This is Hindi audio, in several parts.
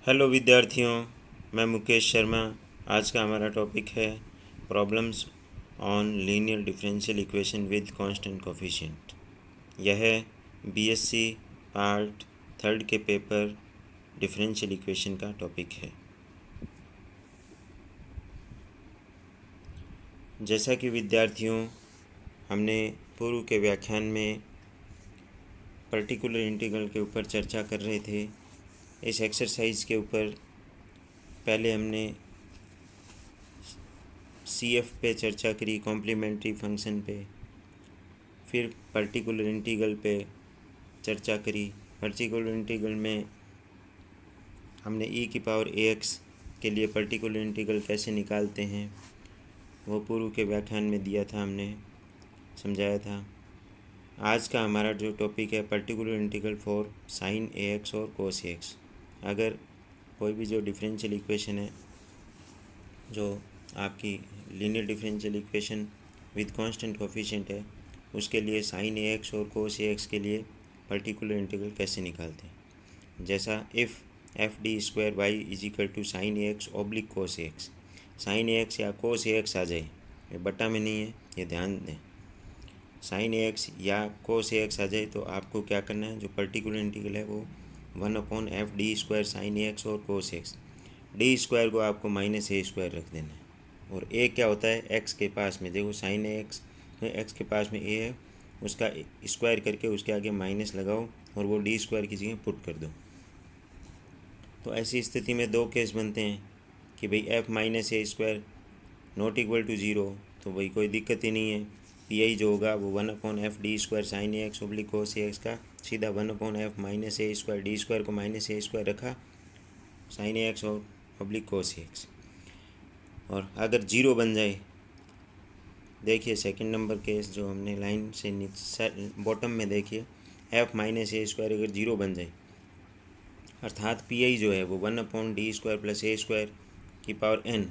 हेलो विद्यार्थियों, मैं मुकेश शर्मा। आज का हमारा टॉपिक है problems on linear differential equation with constant coefficient. यह है बीएससी पार्ट थर्ड के पेपर डिफरेंशियल इक्वेशन का टॉपिक है। जैसा कि विद्यार्थियों, हमने पूर्व के व्याख्यान में पर्टिकुलर इंटीग्रल के ऊपर चर्चा कर रहे थे। इस एक्सरसाइज के ऊपर पहले हमने CF पे चर्चा करी, कॉम्प्लीमेंट्री फंक्शन पे, फिर पर्टिकुलर इंटीग्रल पे चर्चा करी। पर्टिकुलर इंटीग्रल में हमने e⁴ के लिए पर्टिकुलर इंटीग्रल कैसे निकालते हैं वो पूर्व के व्याख्यान में दिया था, हमने समझाया था। आज का हमारा जो टॉपिक है particular integral for sin AX और cos AX। अगर कोई भी जो डिफरेंशियल इक्वेशन है, जो आपकी linear differential equation with constant coefficient है, उसके लिए sin AX और cos AX के लिए पर्टिकुलर इंटीग्रल कैसे निकालते हैं। जैसा if f(d²y = sin AX / cos AX), sin AX या cos AX आ जाए, ये बटा में नहीं है, ये ध्यान दें। sin AX या cos AX आ जाए तो आपको क्या करना है, जो पर्टिकुलर इंटीग्रल है वो 1/f(d² sin AX और cos AX), d² को आपको -a² रख देना है। और a क्या होता है, x के पास में देखो, sin AX तो x के पास में a है, उसका स्क्वायर करके उसके आगे माइनस लगाओ और वो d² की जगह पुट कर दो। तो ऐसी स्थिति में दो केस बनते हैं कि भाई f -a² not equal to 0, तो भाई कोई दिक्कत ही नहीं है। यही जो होगा वो 1/f(d² sin AX / cos AX) का सीधा 1/f -a², d² को -a² रखा, sin AX और cos AX। और अगर 0 बन जाए, देखिए सेकंड नंबर केस जो हमने लाइन से नीचे बॉटम में देखिए, f -a² अगर 0 बन जाए, अर्थात पी जो है वो 1/d² + a²n,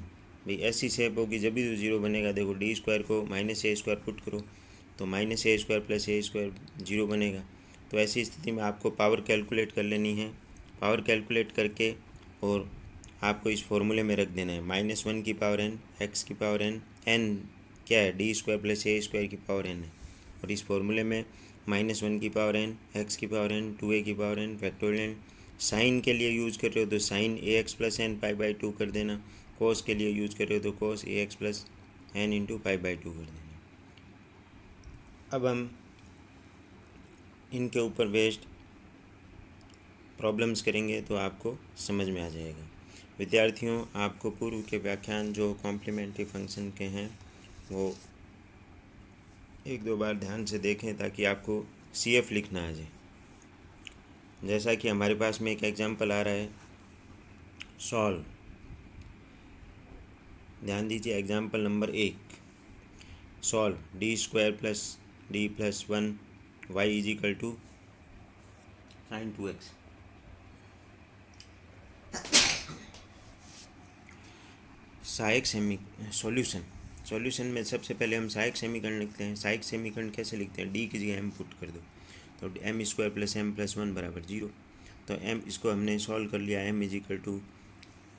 भाई ऐसी शेप होगी जब भी तो 0 बनेगा। देखो d² को -a² पुट करो तो -a² + a² 0 बनेगा। तो ऐसी स्थिति में आपको पावर कैलकुलेट कर लेनी है। पावर कैलकुलेट करके और आपको इस फॉर्मूले में रख देना है, -1n x⁴n, n क्या है, d² + a² है, और इस फॉर्मूले में -1n x⁴n 2a⁴n factorial. Sign के लिए यूज़ कर रहे हो तो sin AX + n π/2 कर देना, cos के लिए यूज़ कर रहे हो तो cos AX + n × π/2 कर देना। अब हम इनके ऊपर बेस्ड प्रॉब्लम्स करेंगे तो आपको समझ में आ जाएगा। विद्यार्थियों, आपको पूर्व के व्याख्यान जो कॉम्प्लीमेंट्री फंक्शन के हैं वो एक दो बार ध्यान से देखें ताकि आपको CF लिखना आ जाए। जैसा कि हमारे पास में एक एग्जांपल आ रहा है, सॉल्व। ध्यान दीजिए, example number 1, solve d² + d + 1 y = sin 2x। सहायक सॉल्यूशन में सबसे पहले हम सहायक समीकरण लिखते हैं। सहायक समीकरण कैसे लिखते हैं, d की जगह m पुट कर दो तो m² + m + 1 = 0। तो m इसको हमने सॉल्व कर लिया, m =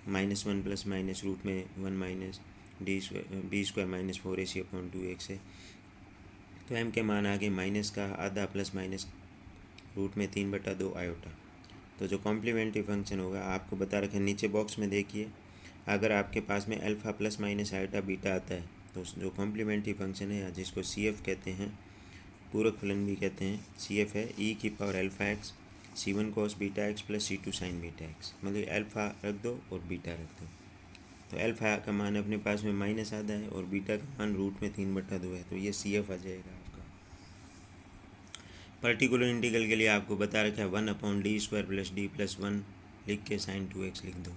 -1 ± -√में 1 - b² - 4ac/2x है। तो m के मान आगे माइनस का आधा ± √3/2 आयोटा। तो जो कॉम्प्लीमेंट्री फंक्शन होगा आपको बता रखा है, नीचे बॉक्स में देखिए, अगर आपके पास में अल्फ़ा ± आयोटा बीटा आता है तो जो कॉम्प्लीमेंट्री फंक्शन है या जिसको CF कहते हैं, पूरक फलन भी कहते हैं, CF है e⁴ c1 cos βx + c2 sin βx। मतलब अल्फ़ा रख दो और बीटा रख दो। तो अल्फ़ा का मान अपने पास में माइनस आधा है और बीटा का मान √3/2 है, तो ये CF आ जाएगा आपका। पर्टिकुलर इंटीग्रल के लिए आपको बता रखा है 1/d² + d + 1 लिख के sin 2x लिख दो।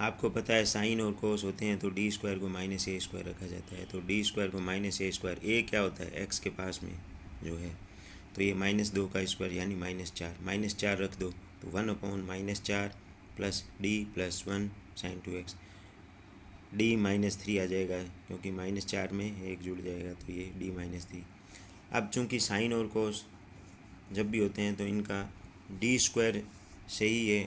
आपको पता है साइन और कोस होते हैं तो d² को -a² रखा जाता है, तो d² को -a², a क्या होता है, x के पास में जो है, तो ये -2 का स्क्वायर यानी -4 रख दो तो 1/-4 + d + 1 sin 2x। d -3 आ जाएगा क्योंकि -4 में 1 जुड़ जाएगा, तो ये d -3। अब चूंकि साइन और कोस जब भी होते हैं तो इनका d² से ही ये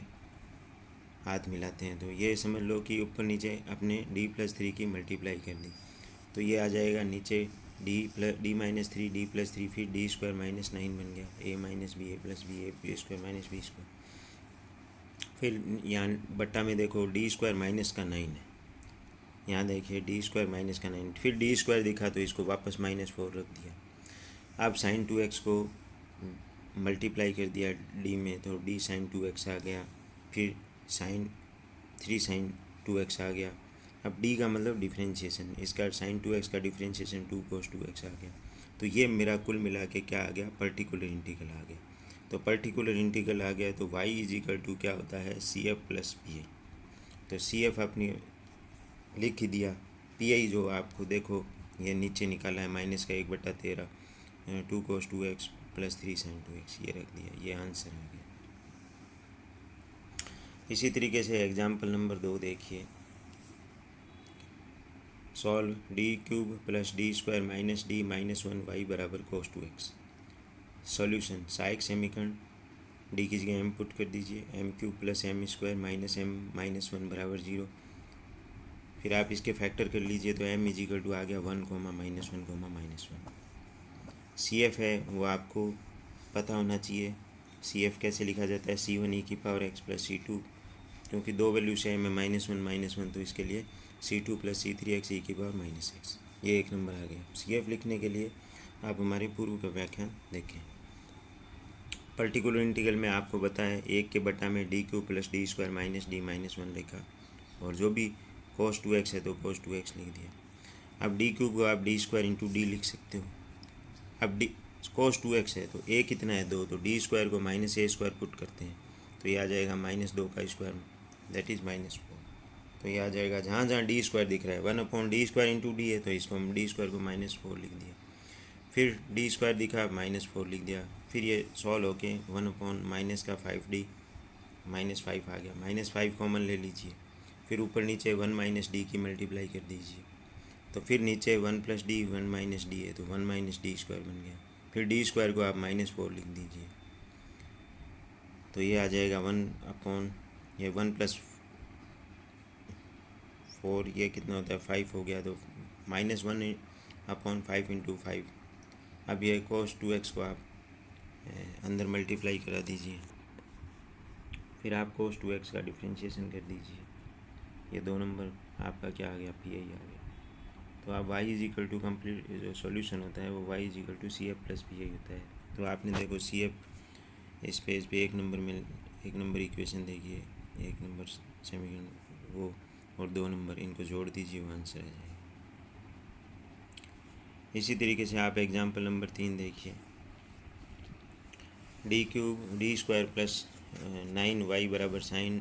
हाथ मिलाते हैं, तो ये समझ लो कि ऊपर नीचे अपने d+3 की मल्टीप्लाई कर दी, तो ये आ जाएगा नीचे d-3 d+3 फिर d² - 9 बन गया, a - b a + b a b² - b²। फिर यहाँ बट्टा में देखो d² - 9 है, यहाँ देखिए d² - 9, फिर d² दिखा तो इसको वापस -4 रख दिया। अब sin 2x को मल्टीप्लाई कर दिया d में, तो d sin 2x आ गया, फिर 3 sin 2x आ गया। अब d का मतलब डिफ्रेंशिएशन, इसका sin 2x का डिफ्रेंशिएशन 2 cos 2x आ गया। तो ये मेरा कुल मिला के क्या आ गया, पर्टिकुलर इंटीग्रल आ गया। तो पर्टिकुलर इंटीग्रल आ गया तो y = क्या होता है, CF + PI। तो CF अपनी लिख ही दिया, PI जो आपको देखो ये नीचे निकाला है -1/13 2 cos 2x + 3 sin 2x, ये रख दिया, ये आंसर आ गया। इसी तरीके से एग्जाम्पल नंबर 2 देखिए, solve d³ + d² - d - 1y = cos 2x। Solution, सहायक समीकरण d की जगह m पुट कर दीजिए, m³ + m² - m - 1 = 0। फिर आप इसके फैक्टर कर लीजिए तो m = आ गया 1, -1, -1। CF है वो आपको पता होना चाहिए। CF कैसे लिखा जाता है, C1e⁻x + C2, क्योंकि दो वैल्यू से m है -1, -1, तो इसके लिए C2 + C3x e⁻⁻x। ये एक नंबर आ गया। CF लिखने के लिए आप हमारे पूर्व का व्याख्यान देखें। पर्टिकुलर इंटीग्रल में आपको बताया 1 के बटा में d³ + d² - d - 1 लिखा, और जो भी cos 2x है तो cos 2x लिख दिया। अब d³ को आप d² × d लिख सकते हो। अब d cos 2x है तो a कितना है, 2, तो d² को -a² पुट करते हैं, तो ये आ जाएगा -2 का स्क्वायर, दैट इज़ -4। तो ये आ जाएगा, जहाँ जहाँ d² दिख रहा है 1/d² × d है, तो इसको हम d² को -4 लिख दिया। फिर d² दिखा -4 लिख दिया। फिर ये सॉल्व होके 1/-5d -5 आ गया, -5 कॉमन ले लीजिए। फिर ऊपर नीचे 1 - d की मल्टीप्लाई कर दीजिए, तो फिर नीचे 1 + d 1 - d है, तो 1 - d² बन गया। फिर d² को आप -4 लिख दीजिए, तो ये आ जाएगा 1/, ये 1 + 4, ये कितना होता है 5 हो गया, तो -1/5 × 5। अब ये cos 2x को आप अंदर मल्टीप्लाई करा दीजिए, फिर आप cos 2x का डिफ्रेंशिएशन कर दीजिए, ये 2 नंबर आपका क्या आ गया, PI आ गया। तो आप y कंप्लीट जो सॉल्यूशन होता है वो y = CF + PI होता है। तो आपने देखो CF इस पेज पे 1 नंबर इक्वेशन देखिए, 1 नंबर समीकरण वो, और 2 नंबर, इनको जोड़ दीजिए, वो आंसर आ जाएगा। इसी तरीके से आप एग्जाम्पल नंबर 3 देखिए, d³ d² + 9y = sin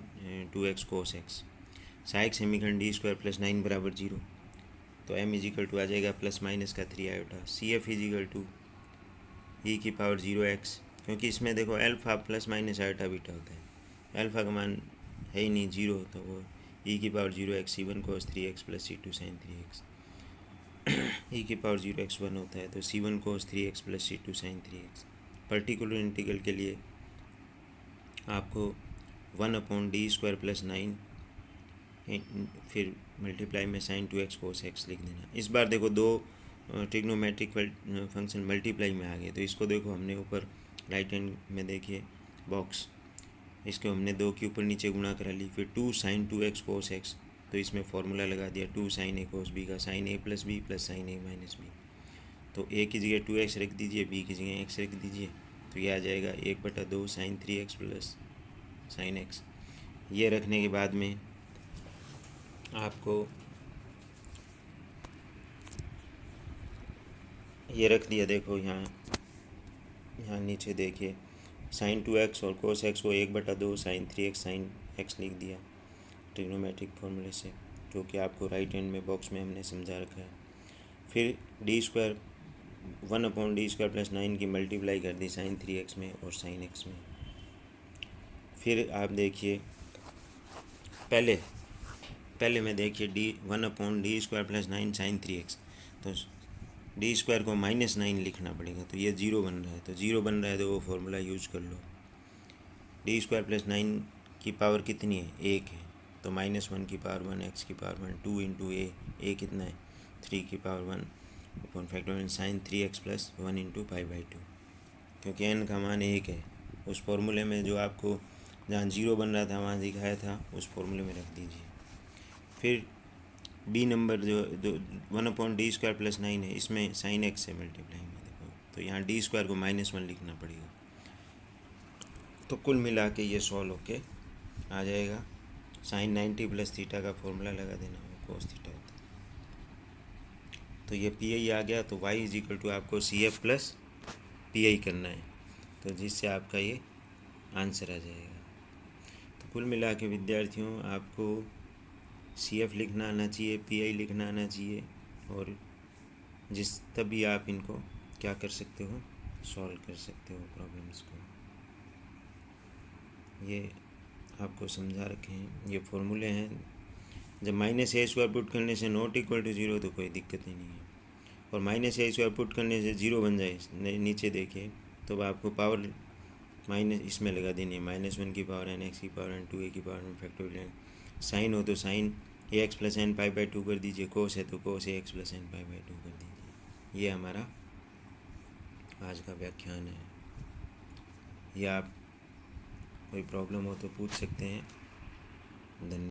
2x cos x। सहायक समीकरण d² + 9 = 0, तो m = आ जाएगा ±3i। CF = e⁻0x, क्योंकि इसमें देखो अल्फ़ा ±i बीटा होता है, अल्फ़ा का मान है ही नहीं 0, तो वो e⁻0x c1 cos 3x + c2 sin 3x। e⁻0x 1 होता है, तो c1 cos 3x + c2 sin 3x। Particular integral के लिए आपको 1/d² + 9 फिर मल्टीप्लाई में sin 2x cos x लिख देना। इस बार देखो दो ट्रिग्नोमेट्रिक फंक्शन मल्टीप्लाई में आ गए, तो इसको देखो हमने ऊपर राइट हैंड में देखिए बॉक्स, इसको हमने 2 के ऊपर नीचे गुणा करा ली, फिर 2 sin 2x cos x, तो इसमें फार्मूला लगा दिया 2 sin a cos b का, sin a + b + sin a - b। तो a की जगह 2x रख दीजिए, b की जगह x रख दीजिए, तो ये आ जाएगा 1/2 sin 3x + sin x। ये रखने के बाद में आपको ये रख दिया, देखो यहाँ नीचे देखिए sin 2x और cos x को 1/2 sin 3x sin x लिख दिया ट्रिग्नोमेट्रिक फॉर्मूले से, जो कि आपको राइट हैंड में बॉक्स में हमने समझा रखा है। फिर d² 1/d² + 9 की मल्टीप्लाई कर दी sin 3x में और sin x में। फिर आप देखिए पहले में देखिए 1/d² + 9 sin 3x, तो d² को -9 लिखना पड़ेगा, तो ये 0 बन रहा है, तो 0 बन रहा है तो वो फार्मूला यूज कर लो। d² + 9 की पावर कितनी है, 1 है, तो -1 की पावर 1, x की पावर 1, 2 इंटू ए कितना है, 3 की power 1 upon factorial sine 3x plus 1 into π/2, क्योंकि n का मान 1 है। उस फॉर्मूले में जो आपको जहाँ 0 बन रहा था वहाँ दिखाया था, उस फॉर्मूले में रख दीजिए। फिर बी नंबर जो 1/d² प्लस 9 है, इसमें साइन x से मल्टीप्लाई में देखो, तो यहाँ d² को -1 लिखना पड़ेगा। तो कुल मिला के ये सॉल्व होके आ जाएगा। साइन 90 प्लस थीटा का फॉर्मूला लगा देना, वो cos थीटा होता है। तो ये पी आ गया, तो y इज इक्वल टू आपको CF प्लस पी करना है, तो जिससे आपका ये आंसर आ जाएगा। तो कुल मिला के विद्यार्थियों, आपको CF लिखना आना चाहिए, पी लिखना आना चाहिए, और तभी आप इनको क्या कर सकते हो, सॉल्व कर सकते हो प्रॉब्लम्स को। ये आपको समझा रखे हैं, ये फॉर्मूले हैं। जब -a² पुट करने से नॉट इक्वल टू 0 तो कोई दिक्कत ही नहीं है, और -a² पुट करने से 0 बन जाए, नीचे देखिए, तो आपको पावर माइनस इसमें लगा देनी है, -1 की पावर n, x की पावर n, 2a की power n factorial n। Sine हो तो साइन ax प्लस n π/2 कर दीजिए, कोस है तो कोस ax प्लस n π/2 कर दीजिए। ये हमारा आज का व्याख्यान है। या आप कोई प्रॉब्लम हो तो पूछ सकते हैं। धन्यवाद।